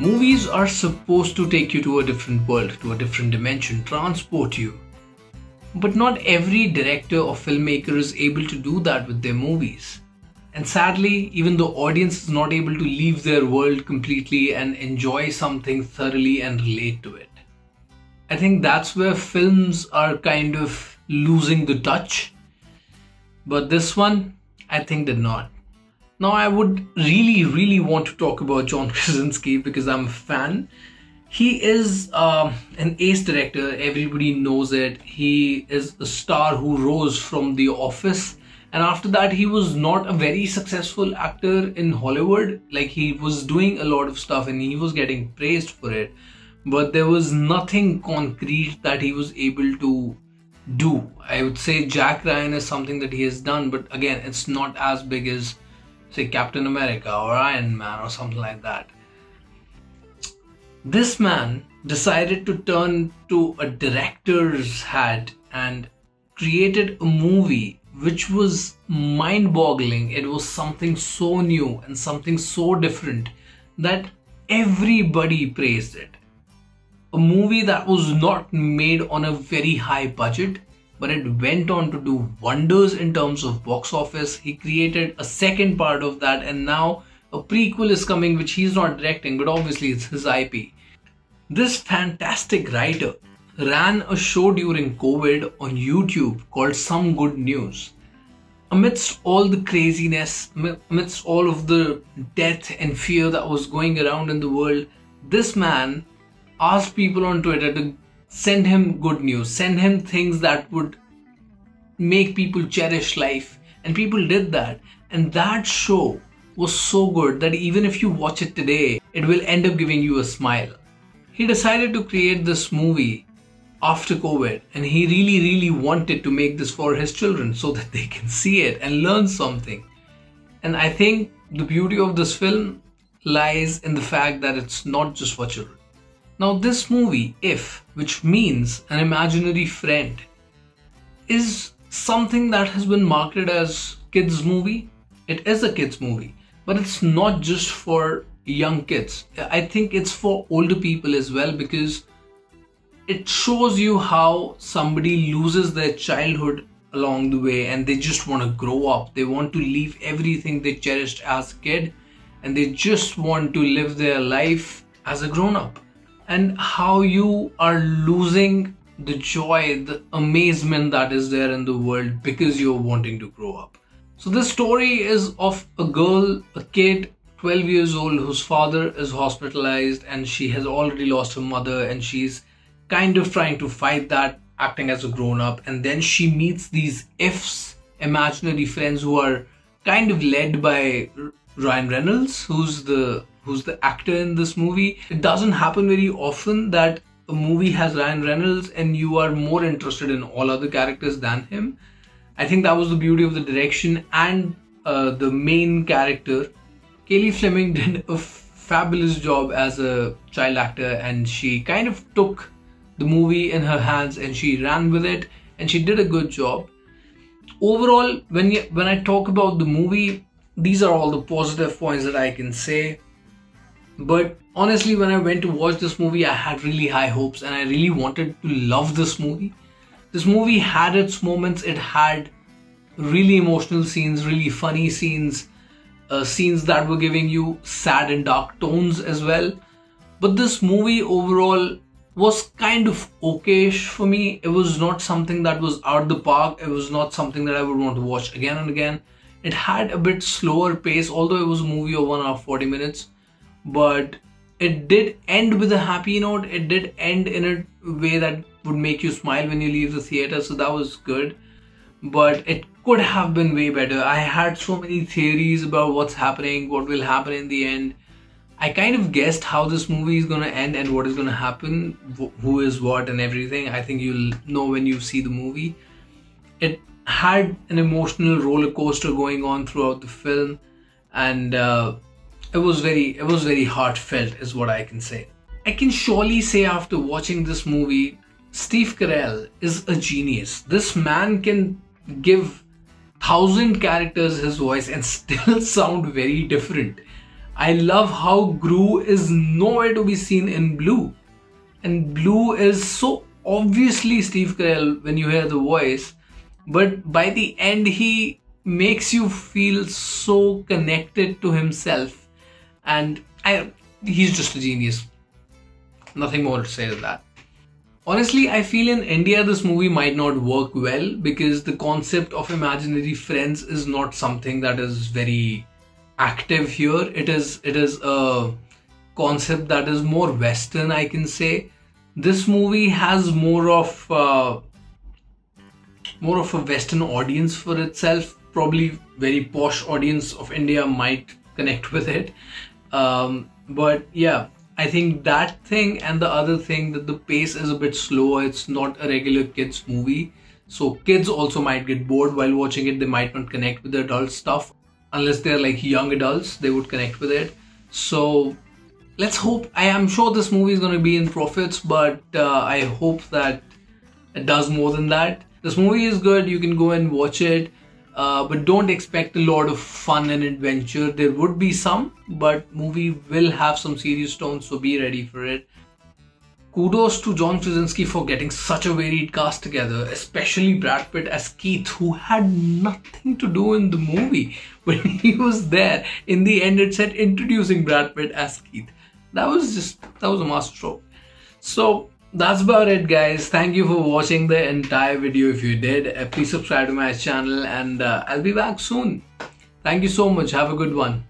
Movies are supposed to take you to a different world, to a different dimension, transport you. But not every director or filmmaker is able to do that with their movies. And sadly, even the audience is not able to leave their world completely and enjoy something thoroughly and relate to it. I think that's where films are kind of losing the touch. But this one, I think did not. Now I would really want to talk about John Krasinski because I'm a fan. He is an ace director, everybody knows it. He is a star who rose from The Office, and after that he was not a very successful actor in Hollywood. Like, he was doing a lot of stuff and he was getting praised for it, but there was nothing concrete that he was able to do. I would say Jack Ryan is something that he has done, but again, it's not as big as, say, Captain America or Iron Man or something like that. This man decided to turn to a director's hat and created a movie which was mind-boggling. It was something so new and something so different that everybody praised it. A movie that was not made on a very high budget, but it went on to do wonders in terms of box office. He created a second part of that, and now a prequel is coming which he's not directing, but obviously it's his IP. This fantastic writer ran a show during COVID on YouTube called Some Good News. Amidst all the craziness, amidst all of the death and fear that was going around in the world, this man asked people on Twitter to send him good news, send him things that would make people cherish life. And people did that. And that show was so good that even if you watch it today, it will end up giving you a smile. He decided to create this movie after COVID, and he really wanted to make this for his children so that they can see it and learn something. And I think the beauty of this film lies in the fact that it's not just for children. Now, this movie, If, which means an imaginary friend, is something that has been marketed as kids movie. It is a kids movie, but it's not just for young kids. I think it's for older people as well, because it shows you how somebody loses their childhood along the way and they just want to grow up. They want to leave everything they cherished as a kid and they just want to live their life as a grown-up. And how you are losing the joy, the amazement that is there in the world because you're wanting to grow up. So this story is of a girl, a kid, 12 years old, whose father is hospitalized and she has already lost her mother, and she's kind of trying to fight that, acting as a grown-up. And then she meets these Ifs, imaginary friends, who are kind of led by Ryan Reynolds, who's the actor in this movie. It doesn't happen very often that a movie has Ryan Reynolds and you are more interested in all other characters than him. I think that was the beauty of the direction and the main character. Kaylee Fleming did a fabulous job as a child actor, and she kind of took the movie in her hands and she ran with it, and she did a good job. Overall, when I talk about the movie, these are all the positive points that I can say. But honestly, when I went to watch this movie, I had really high hopes and I really wanted to love this movie. This movie had its moments. It had really emotional scenes, really funny scenes, scenes that were giving you sad and dark tones as well. But this movie overall was kind of okayish for me. It was not something that was out of the park. It was not something that I would want to watch again and again. It had a bit slower pace, although it was a movie of 1 hour 40 minutes. But it did end with a happy note. It did end in a way that would make you smile when you leave the theater, so that was good. But it could have been way better. I had so many theories about what's happening, what will happen in the end. I kind of guessed how this movie is going to end and what is going to happen, who is what and everything. I think you'll know when you see the movie. It had an emotional roller coaster going on throughout the film, and it was very heartfelt is what I can say. I can surely say after watching this movie, Steve Carell is a genius. This man can give 1,000 characters his voice and still sound very different. I love how Gru is nowhere to be seen in Blue. And Blue is so obviously Steve Carell when you hear the voice, but by the end he makes you feel so connected to himself, and he's just a genius. Nothing more to say than that. Honestly, I feel in India this movie might not work well because the concept of imaginary friends is not something that is very active here. It is a concept that is more Western, I can say. This movie has more of a Western audience for itself. Probably very posh audience of India might connect with it. But yeah, I think that thing, and the other thing that the pace is a bit slower. It's not a regular kids movie. So kids also might get bored while watching it. They might not connect with the adult stuff. Unless they're like young adults, they would connect with it. So let's hope. I am sure this movie is going to be in profits, but I hope that it does more than that. This movie is good. You can go and watch it. But don't expect a lot of fun and adventure. There would be some, but movie will have some serious tones, so be ready for it. Kudos to John Krasinski for getting such a varied cast together, especially Brad Pitt as Keith, who had nothing to do in the movie, but he was there. In the end, it said introducing Brad Pitt as Keith. That was a masterstroke. So that's about it, guys. Thank you for watching the entire video. If you did, please subscribe to my channel, and I'll be back soon. Thank you so much. Have a good one.